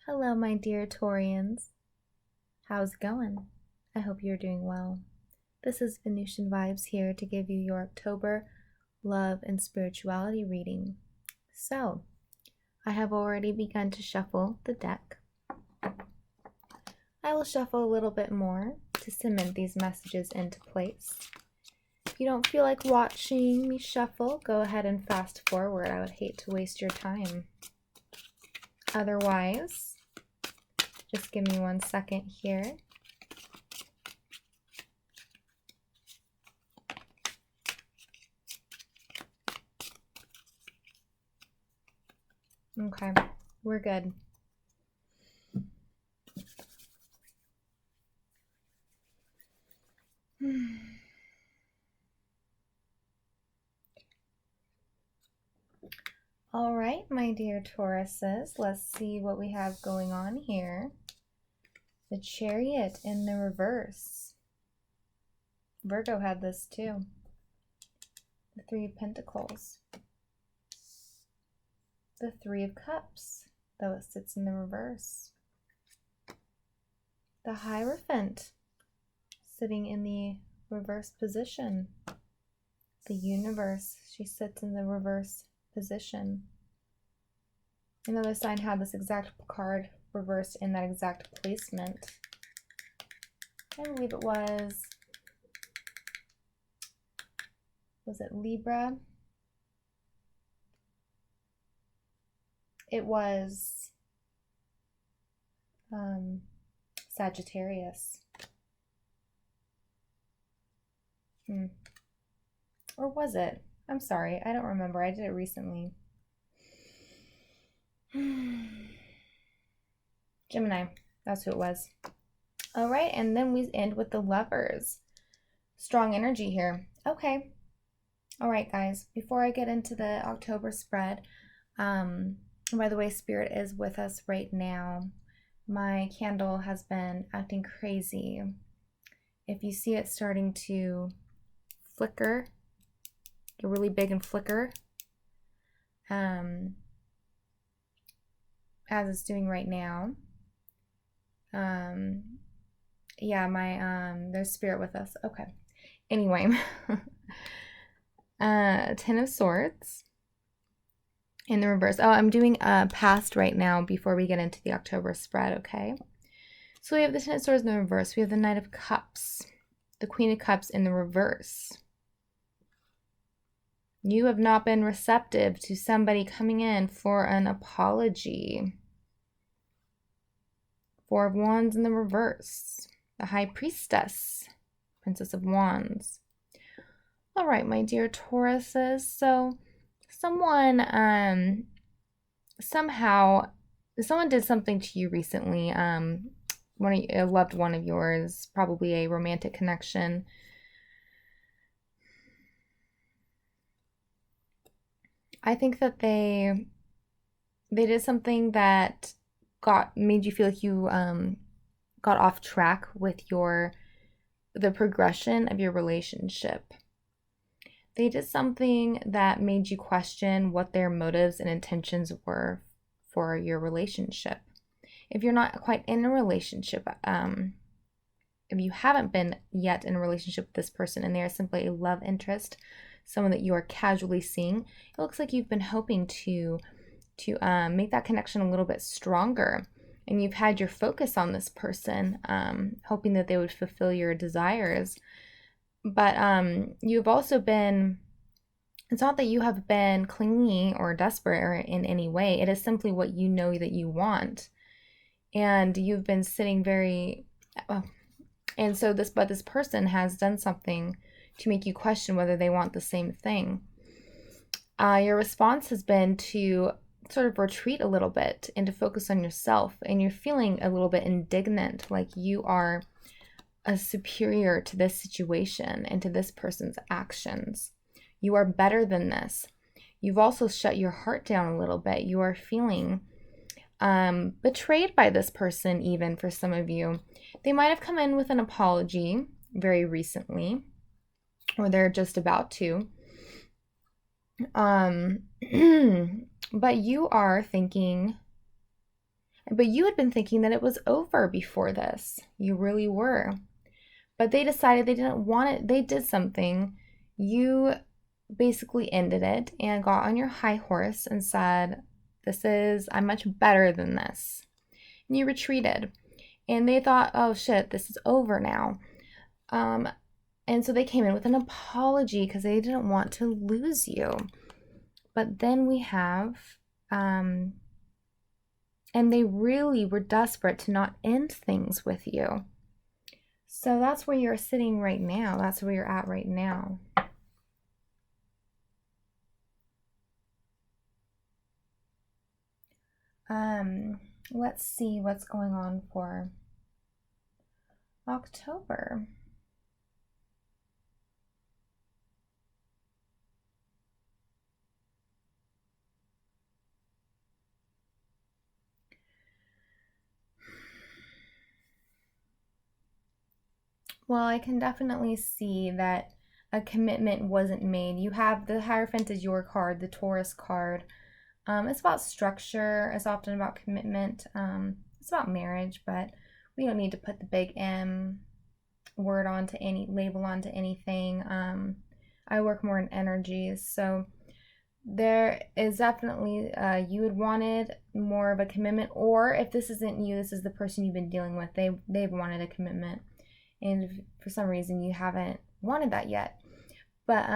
Hello, my dear Taurians. How's it going? I hope you're doing well. This is Venusian Vibes here to give you your October love and spirituality reading. So, I have already begun to shuffle the deck. I will shuffle a little bit more to cement these messages into place. If you don't feel like watching me shuffle, go ahead and fast forward. I would hate to waste your time. Otherwise, just give me 1 second here. Okay, we're good. All right, my dear Tauruses, let's see what we have going on here. The Chariot in the reverse. Virgo had this too. The Three of Pentacles. The Three of Cups, though it sits in the reverse. The Hierophant, sitting in the reverse position. The Universe, she sits in the reverse position. Another sign had this exact card reversed in that exact placement. I believe it was it Libra? It was Sagittarius. Or was it? I'm sorry, I don't remember. I did it recently. Gemini, that's who it was. All right, and then we end with the Lovers. Strong energy here. Okay. All right, guys, before I get into the October spread, by the way, Spirit is with us right now. My candle has been acting crazy. If you see it starting to flicker, get really big and flicker, as it's doing right now, yeah, there's Spirit with us. Okay. Anyway, Ten of Swords in the reverse. Oh, I'm doing past right now before we get into the October spread, okay? So we have the Ten of Swords in the reverse. We have the Knight of Cups, the Queen of Cups in the reverse. You have not been receptive to somebody coming in for an apology. Four of Wands in the reverse. The High Priestess, Princess of Wands. All right, my dear Tauruses. So someone did something to you recently. A loved one of yours, probably a romantic connection. I think that they did something that made you feel like you got off track with the progression of your relationship. They did something that made you question what their motives and intentions were for your relationship. If you're not quite in a relationship, if you haven't been yet in a relationship with this person and they are simply a love interest, someone that you are casually seeing, it looks like you've been hoping to make that connection a little bit stronger. And you've had your focus on this person, hoping that they would fulfill your desires. But you've also been, it's not that you have been clingy or desperate or in any way. It is simply what you know that you want. And you've been sitting but this person has done something to make you question whether they want the same thing. Your response has been to sort of retreat a little bit and to focus on yourself, and you're feeling a little bit indignant, like you are a superior to this situation and to this person's actions. You are better than this. You've also shut your heart down a little bit. You are feeling betrayed by this person, even for some of you. They might have come in with an apology very recently, or they're just about to. But you are thinking, But you had been thinking that it was over before this. You really were. But they decided they didn't want it. They did something. You basically ended it and got on your high horse and said, I'm much better than this. And you retreated. And they thought, oh shit, this is over now. And so they came in with an apology because they didn't want to lose you. But then we have, and they really were desperate to not end things with you. So that's where you're sitting right now. That's where you're at right now. Let's see what's going on for October. Well, I can definitely see that a commitment wasn't made. You have the Hierophant is your card, the Taurus card. It's about structure. It's often about commitment. It's about marriage, but we don't need to put the big M word onto any label onto anything. I work more in energies, so there is definitely you had wanted more of a commitment, or if this isn't you, this is the person you've been dealing with. They've wanted a commitment, and for some reason you haven't wanted that yet. But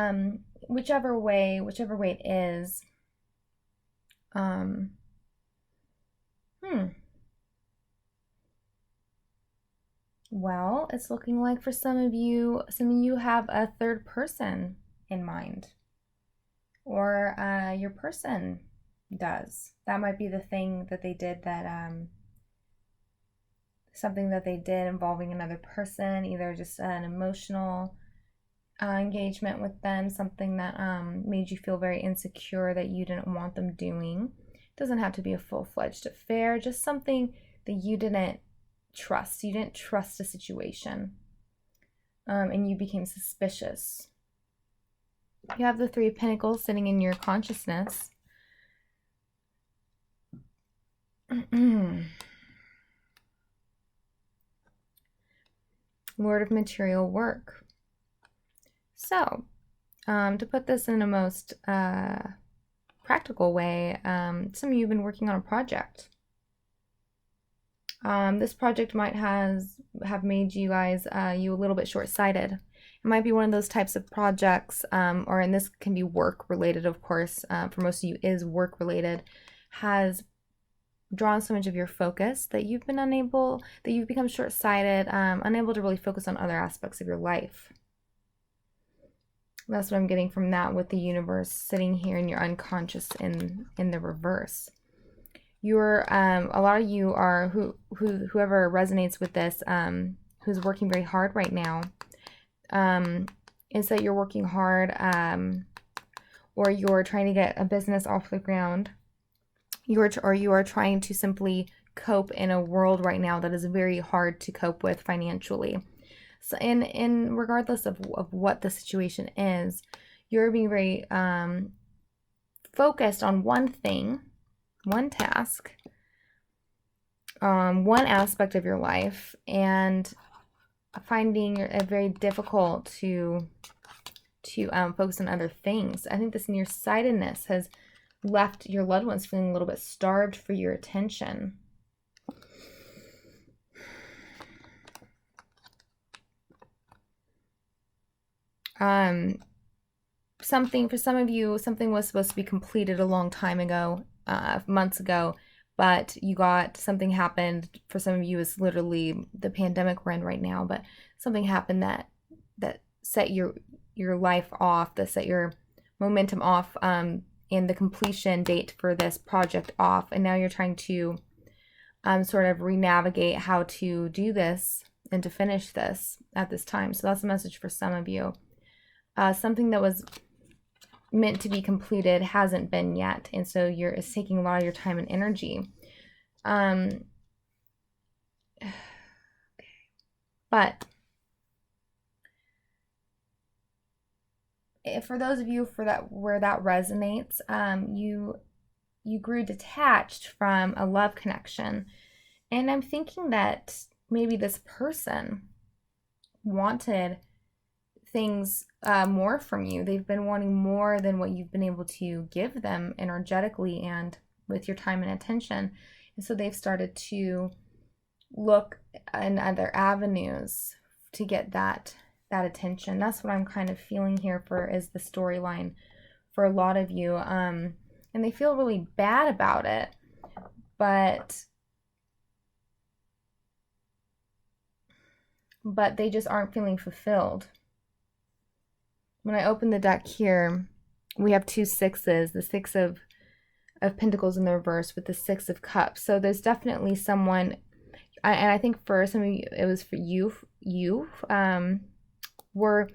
whichever way it is, well, it's looking like for some of you have a third person in mind, or your person does. That might be the thing that they did that something that they did involving another person, either just an emotional engagement with them, something that made you feel very insecure that you didn't want them doing. It doesn't have to be a full-fledged affair, just something that you didn't trust. You didn't trust a situation, and you became suspicious. You have the Three of Pentacles sitting in your consciousness. Lord of Material Work. So, to put this in a most practical way, some of you have been working on a project. This project might have made you guys you a little bit short-sighted. It might be one of those types of projects, and this can be work-related, of course. For most of you, is work-related. Has drawn so much of your focus that you've become short-sighted, unable to really focus on other aspects of your life. That's what I'm getting from that, with the universe sitting here in your unconscious in the reverse. You're a lot of you are whoever resonates with this, who's working very hard right now, is that you're working hard, or you're trying to get a business off the ground. You are trying to simply cope in a world right now that is very hard to cope with financially. So in regardless of what the situation is, you're being very focused on one thing, one task, one aspect of your life, and finding it very difficult to focus on other things. I think this nearsightedness has left your loved ones feeling a little bit starved for your attention. Something for some of you, something was supposed to be completed a long time ago, months ago, but something happened. For some of you, it's literally the pandemic we're in right now, but something happened that set your life off, that set your momentum off, and the completion date for this project off, and now you're trying to sort of re-navigate how to do this and to finish this at this time. So that's a message for some of you. Something that was meant to be completed hasn't been yet, and so it's taking a lot of your time and energy. But for those of you where that resonates, you grew detached from a love connection And I'm thinking that maybe this person wanted things more from you. They've been wanting more than what you've been able to give them energetically and with your time and attention. And so they've started to look in other avenues to get that attention. That's what I'm kind of feeling here for is the storyline for a lot of you. And they feel really bad about it, but they just aren't feeling fulfilled. When I open the deck here, we have 2 sixes, the 6 of Pentacles in the reverse with the 6 of Cups. So there's definitely someone, and I think for some of you, it was for you were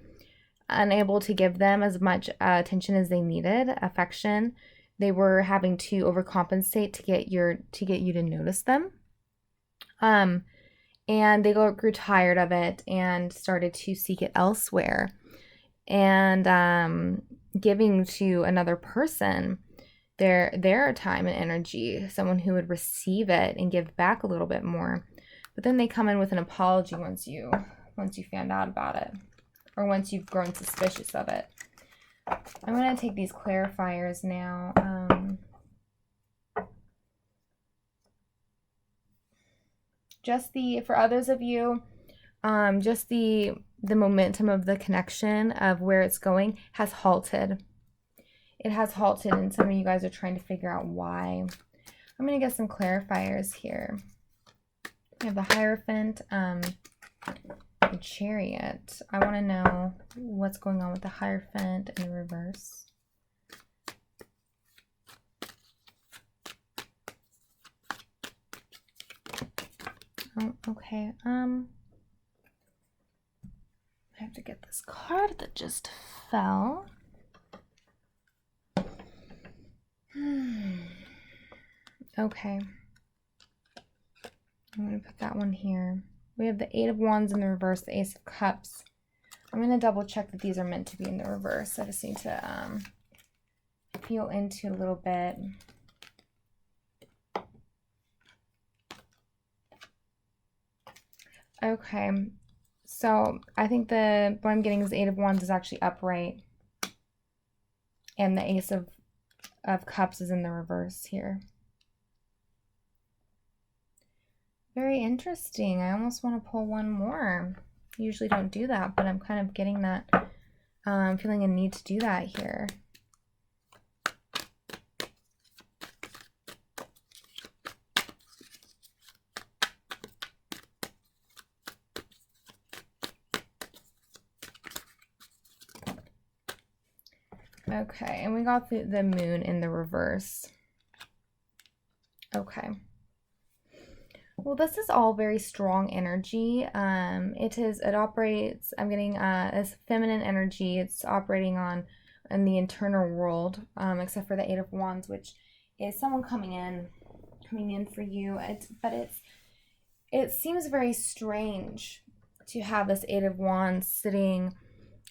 unable to give them as much attention as they needed, affection. They were having to overcompensate to get you to notice them. And they grew tired of it and started to seek it elsewhere. And giving to another person their time and energy, someone who would receive it and give back a little bit more. But then they come in with an apology once you found out about it, or once you've grown suspicious of it. I'm going to take these clarifiers now. For others of you, just the momentum of the connection of where it's going has halted. It has halted, and some of you guys are trying to figure out why. I'm going to get some clarifiers here. We have the Hierophant, the Chariot. I want to know what's going on with the Hierophant in the reverse. Oh, okay. I have to get this card that just fell. Okay. I'm going to put that one here. We have the 8 of Wands in the reverse, the Ace of Cups. I'm going to double check that these are meant to be in the reverse. I just need to feel into it a little bit. Okay. So I think what I'm getting is the 8 of Wands is actually upright. And the Ace of Cups is in the reverse here. Very interesting. I almost want to pull one more. Usually don't do that, but I'm kind of getting that, feeling a need to do that here. Okay, and we got the Moon in the reverse. Okay. Well, this is all very strong energy. It operates, I'm getting as feminine energy. It's operating in the internal world, except for the 8 of Wands, which is someone coming in for you. It seems very strange to have this 8 of Wands sitting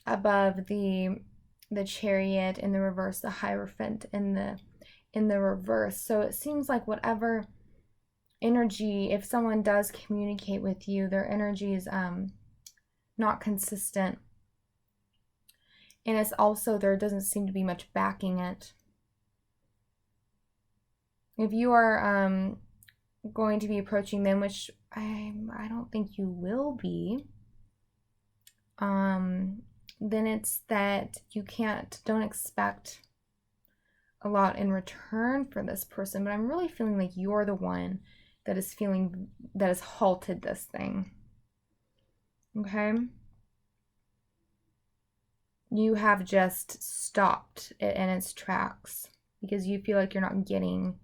above the Chariot in the reverse, the Hierophant in the reverse. So it seems like whatever energy, if someone does communicate with you, their energy is not consistent, and it's also, there doesn't seem to be much backing it. If you are going to be approaching them, which I don't think you will be, then it's that you don't expect a lot in return for this person. But I'm really feeling like you're the one that has halted this thing. Okay? You have just stopped it in its tracks because you feel like you're not getting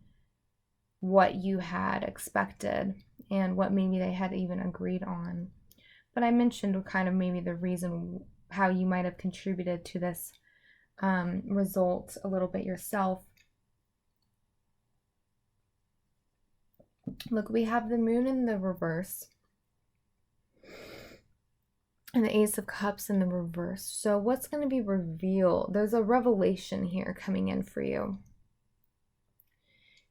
what you had expected and what maybe they had even agreed on. But I mentioned kind of maybe the reason how you might have contributed to this result a little bit yourself. Look, we have the Moon in the reverse and the Ace of Cups in the reverse. So what's going to be revealed? There's a revelation here coming in for you.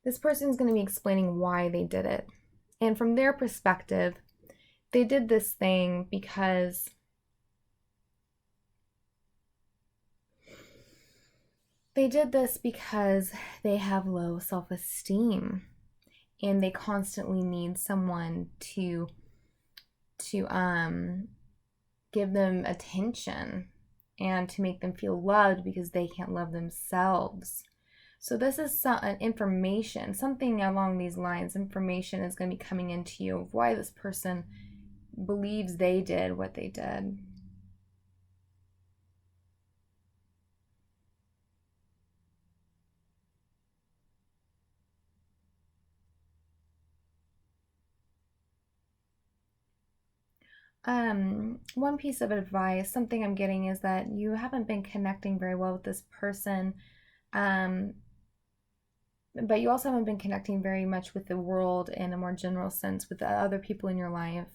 This person is going to be explaining why they did it. And from their perspective, they did this thing because they have low self-esteem, and they constantly need someone to give them attention and to make them feel loved because they can't love themselves. So this is information, something along these lines. Information is going to be coming into you of why this person believes they did what they did. One piece of advice, something I'm getting, is that you haven't been connecting very well with this person. But you also haven't been connecting very much with the world in a more general sense, with the other people in your life,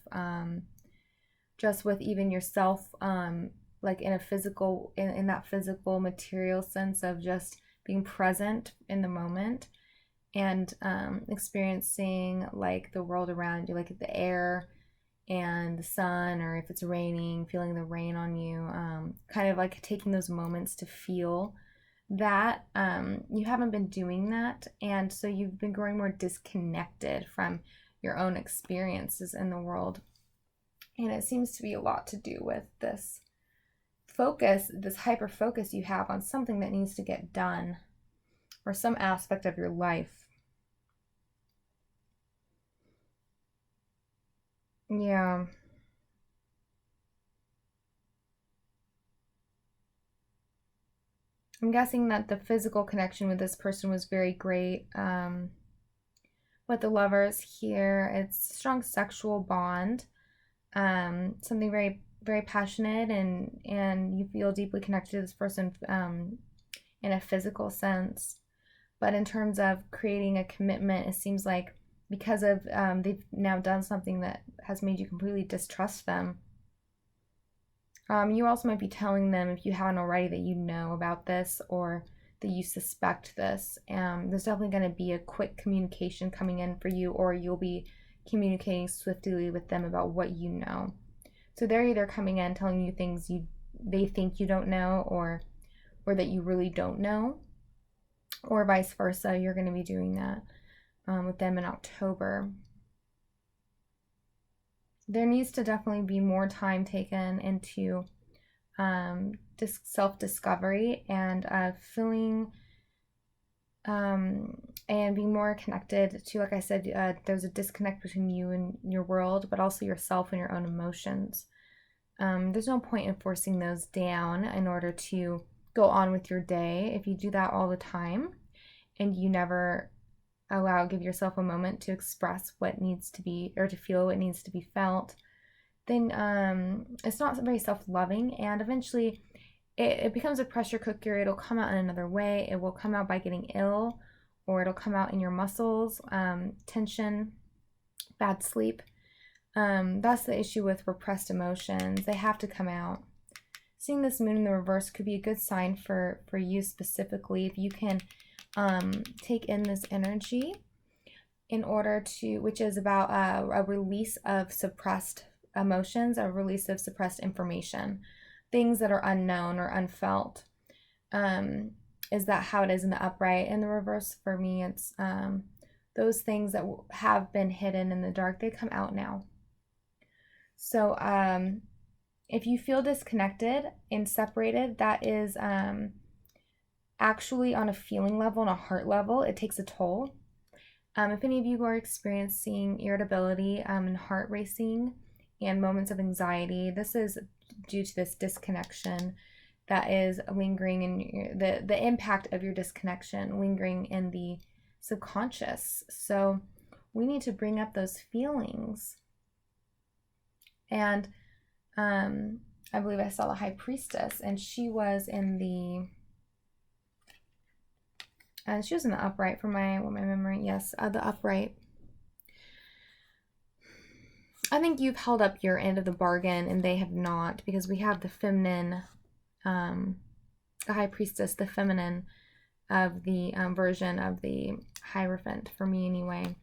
just with even yourself, like in a physical, in that physical material sense of just being present in the moment, and experiencing like the world around you, like the air and the sun, or if it's raining, feeling the rain on you, kind of like taking those moments to feel that. You haven't been doing that, and so you've been growing more disconnected from your own experiences in the world. And it seems to be a lot to do with this focus, this hyper focus you have on something that needs to get done, or some aspect of your life. Yeah. I'm guessing that the physical connection with this person was very great. With the lovers here, it's a strong sexual bond, something very, very passionate, and you feel deeply connected to this person in a physical sense. But in terms of creating a commitment, it seems like because of they've now done something that has made you completely distrust them. You also might be telling them, if you haven't already, that you know about this or that you suspect this. There's definitely going to be a quick communication coming in for you, or you'll be communicating swiftly with them about what you know. So they're either coming in telling you things they think you don't know, or that you really don't know, or vice versa. You're going to be doing that with them in October. There needs to definitely be more time taken into self-discovery and feeling and being more connected to, like I said, there's a disconnect between you and your world, but also yourself and your own emotions. There's no point in forcing those down in order to go on with your day. If you do that all the time and you never give yourself a moment to express what needs to be, or to feel what needs to be felt, then it's not very self-loving, and eventually it becomes a pressure cooker. It'll come out in another way. It will come out by getting ill, or it'll come out in your muscles, tension, bad sleep. That's the issue with repressed emotions. They have to come out. Seeing this moon in the reverse could be a good sign for you specifically, if you can take in this energy in order to, which is about a release of suppressed emotions, a release of suppressed information, things that are unknown or unfelt. Is that how it is in the upright? In the reverse, for me, it's those things that have been hidden in the dark, they come out now. So if you feel disconnected and separated, that is actually on a feeling level, on a heart level, it takes a toll. If any of you are experiencing irritability and heart racing and moments of anxiety, this is due to this disconnection that is lingering in the impact of your disconnection lingering in the subconscious. So we need to bring up those feelings. And I believe I saw the High Priestess, and she was in the upright, for my memory. Yes, the upright. I think you've held up your end of the bargain and they have not, because we have the feminine, the High Priestess, the feminine of the version of the Hierophant, for me anyway.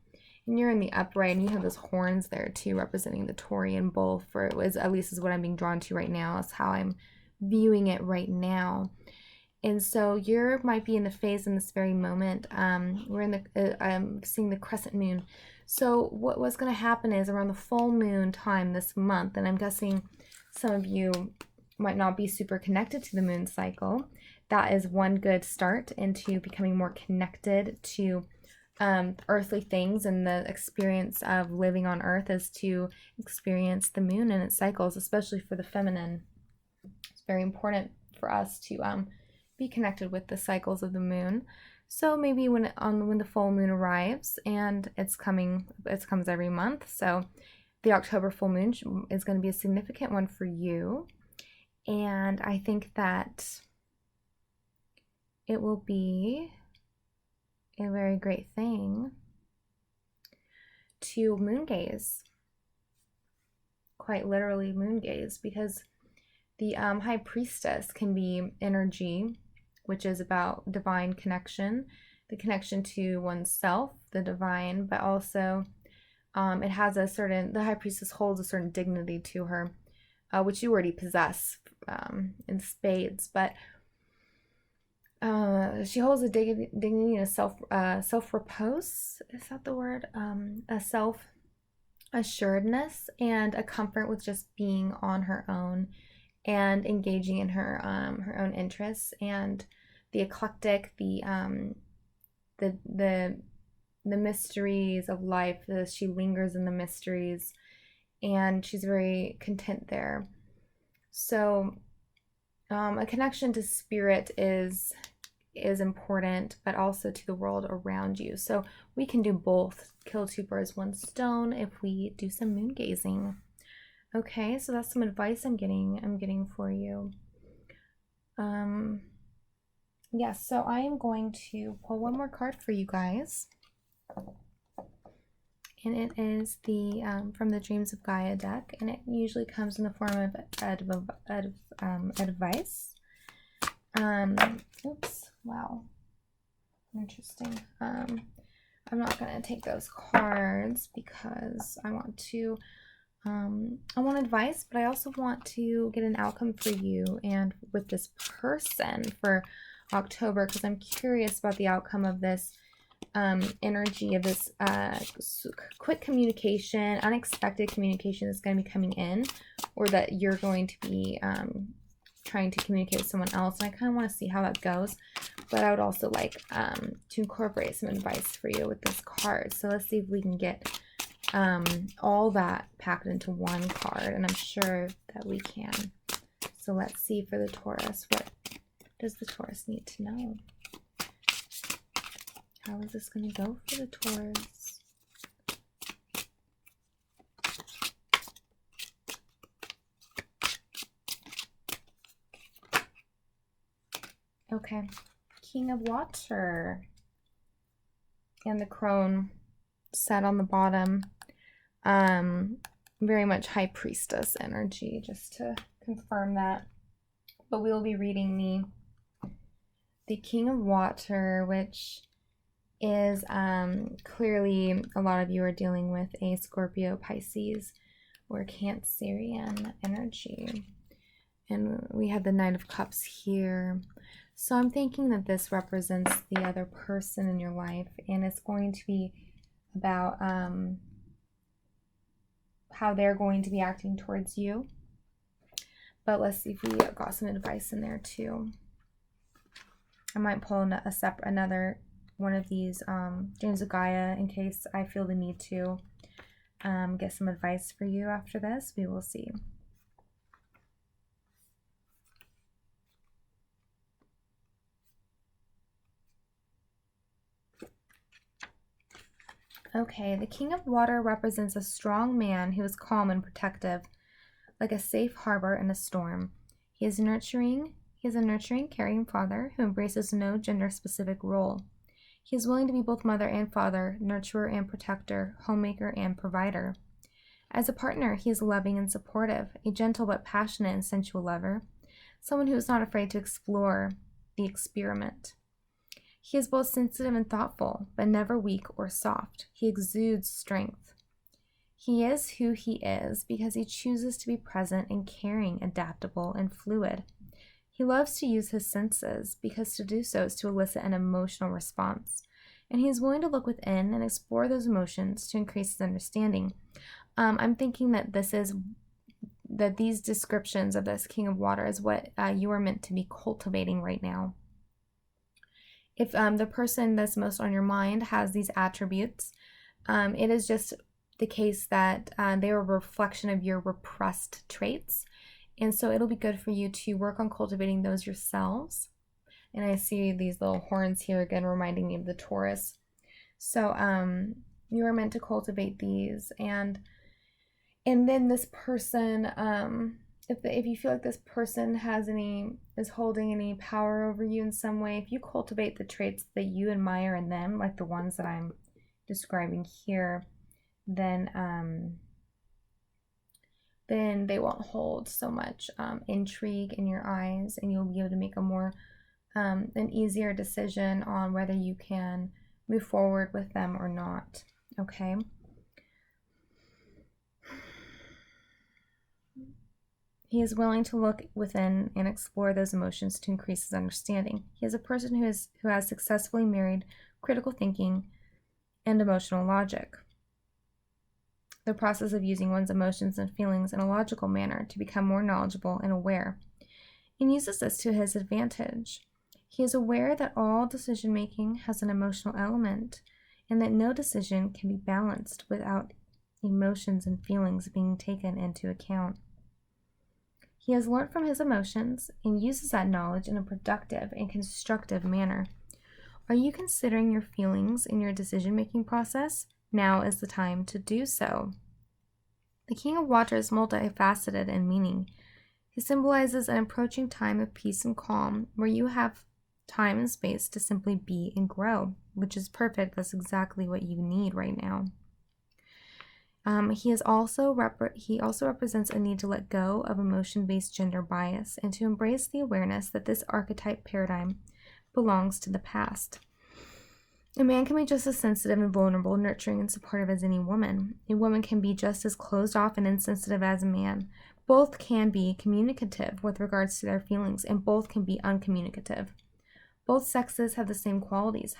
And you're in the upright, and you have those horns there too, representing the Taurian bull. For it was, at least is what I'm being drawn to right now. Is how I'm viewing it right now. And so you might be in the phase in this very moment. We're in the I'm seeing the crescent moon. So what's going to happen is around the full moon time this month, and I'm guessing some of you might not be super connected to the moon cycle. That is one good start into becoming more connected to earthly things, and the experience of living on earth is to experience the moon and its cycles, especially for the feminine. It's very important for us to be connected with the cycles of the moon. So maybe when the full moon arrives, and it comes every month. So the October full moon is going to be a significant one for you, and I think that it will be a very great thing to moon gaze, quite literally moon gaze, because the high priestess can be energy, which is about divine connection, the connection to oneself, the divine, but also it has the high priestess holds a certain dignity to her, which you already possess in spades, but she holds a dignity and a self-repose, is that the word? A self-assuredness and a comfort with just being on her own and engaging in her own interests, and the eclectic, the mysteries of life. She lingers in the mysteries, and she's very content there. So a connection to spirit is important, but also to the world around you. So we can do both, kill two birds, one stone, if we do some moon gazing. Okay, so that's some advice I'm getting for you. Yes, so I am going to pull one more card for you guys. And it is the from the Dreams of Gaia deck, and it usually comes in the form of advice. Oops, wow, interesting. I'm not gonna take those cards because I want advice, but I also want to get an outcome for you and with this person for October, because I'm curious about the outcome of this energy of this quick communication, unexpected communication that's going to be coming in, or that you're going to be trying to communicate with someone else. And I kind of want to see how that goes, but I would also like to incorporate some advice for you with this card. So let's see if we can get all that packed into one card, and I'm sure that we can. So let's see for the Taurus, what does the Taurus need to know? How is this going to go for the Taurus? Okay, King of Water and the crone set on the bottom. Very much High Priestess energy, just to confirm that. But we'll be reading the King of Water, which is clearly a lot of you are dealing with a Scorpio, Pisces, or Cancerian energy. And we have the Knight of Cups here. So I'm thinking that this represents the other person in your life, and it's going to be about how they're going to be acting towards you. But let's see if we got some advice in there too. I might pull another one of these Dreams of Gaia in case I feel the need to get some advice for you after this. We will see. Okay, the King of Water represents a strong man who is calm and protective, like a safe harbor in a storm. He is a nurturing, caring father who embraces no gender-specific role. He is willing to be both mother and father, nurturer and protector, homemaker and provider. As a partner, he is loving and supportive, a gentle but passionate and sensual lover, someone who is not afraid to explore the experiment. He is both sensitive and thoughtful, but never weak or soft. He exudes strength. He is who he is because he chooses to be present and caring, adaptable, and fluid. He loves to use his senses because to do so is to elicit an emotional response. And he is willing to look within and explore those emotions to increase his understanding. I'm thinking that these descriptions of this King of Water is what you are meant to be cultivating right now. If the person that's most on your mind has these attributes, it is just the case that they are a reflection of your repressed traits. And so it'll be good for you to work on cultivating those yourselves. And I see these little horns here again reminding me of the Taurus. So you are meant to cultivate these. And then this person, if you feel like this person is holding any power over you in some way, if you cultivate the traits that you admire in them, like the ones that I'm describing here, then they won't hold so much intrigue in your eyes, and you'll be able to make a more an easier decision on whether you can move forward with them or not. Okay. He is willing to look within and explore those emotions to increase his understanding. He is a person who has successfully married critical thinking and emotional logic, the process of using one's emotions and feelings in a logical manner to become more knowledgeable and aware, and uses this to his advantage. He is aware that all decision-making has an emotional element, and that no decision can be balanced without emotions and feelings being taken into account. He has learned from his emotions and uses that knowledge in a productive and constructive manner. Are you considering your feelings in your decision-making process? Now is the time to do so. The King of Water is multifaceted in meaning. He symbolizes an approaching time of peace and calm where you have time and space to simply be and grow, which is perfect. That's exactly what you need right now. He also represents a need to let go of emotion-based gender bias and to embrace the awareness that this archetype paradigm belongs to the past. A man can be just as sensitive and vulnerable, nurturing and supportive as any woman. A woman can be just as closed off and insensitive as a man. Both can be communicative with regards to their feelings, and both can be uncommunicative. Both sexes have the same qualities.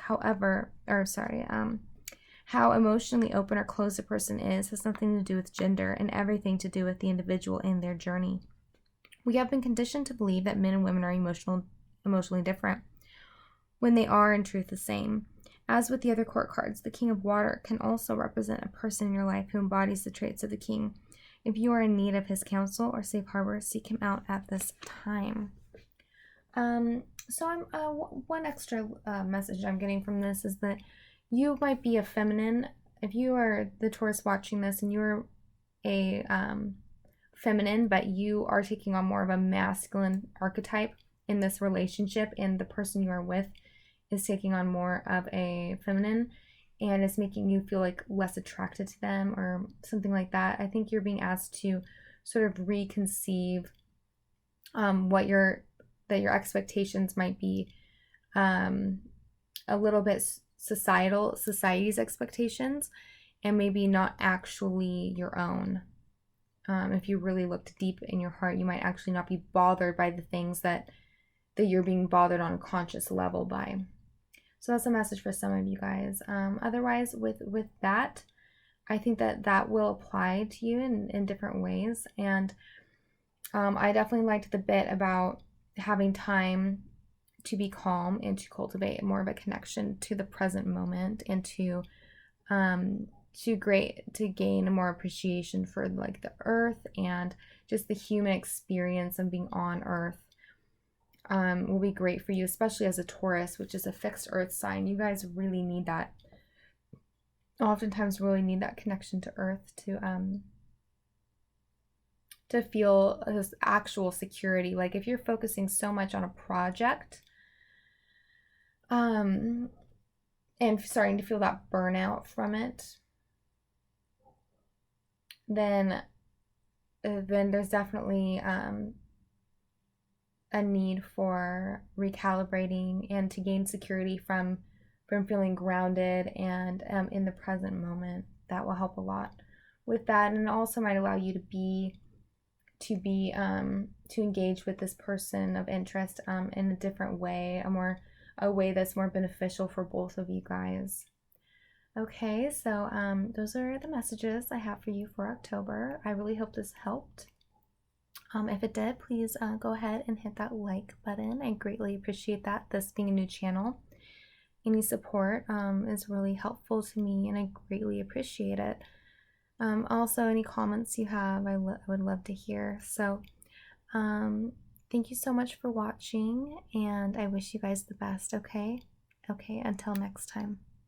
How emotionally open or closed a person is has nothing to do with gender and everything to do with the individual and their journey. We have been conditioned to believe that men and women are emotionally different, when they are in truth the same. As with the other court cards, the King of Water can also represent a person in your life who embodies the traits of the King. If you are in need of his counsel or safe harbor, seek him out at this time. One extra message I'm getting from this is that you might be a feminine. If you are the Taurus watching this and you're a feminine, but you are taking on more of a masculine archetype in this relationship, and the person you are with is taking on more of a feminine, and it's making you feel like less attracted to them or something like that, I think you're being asked to sort of reconceive what your expectations might be, a little bit society's expectations, and maybe not actually your own. If you really looked deep in your heart, you might actually not be bothered by the things that you're being bothered on a conscious level by. So that's a message for some of you guys. Otherwise, with that, I think that will apply to you in different ways. And I definitely liked the bit about having time to be calm and to cultivate more of a connection to the present moment, and to gain more appreciation for like the earth and just the human experience of being on earth. Will be great for you, especially as a Taurus, which is a fixed earth sign. You guys really need that. Oftentimes really need that connection to earth to feel this actual security. Like if you're focusing so much on a project, and starting to feel that burnout from it, then there's definitely a need for recalibrating and to gain security from feeling grounded and in the present moment. That will help a lot with that, and it also might allow you to engage with this person of interest in a different way, a way that's more beneficial for both of you guys. Okay, so those are the messages I have for you for October. I really hope this helped. If it did, please go ahead and hit that like button. I greatly appreciate that, this being a new channel. Any support is really helpful to me, and I greatly appreciate it. Also, any comments you have, I would love to hear. So, thank you so much for watching, and I wish you guys the best, okay? Okay, until next time.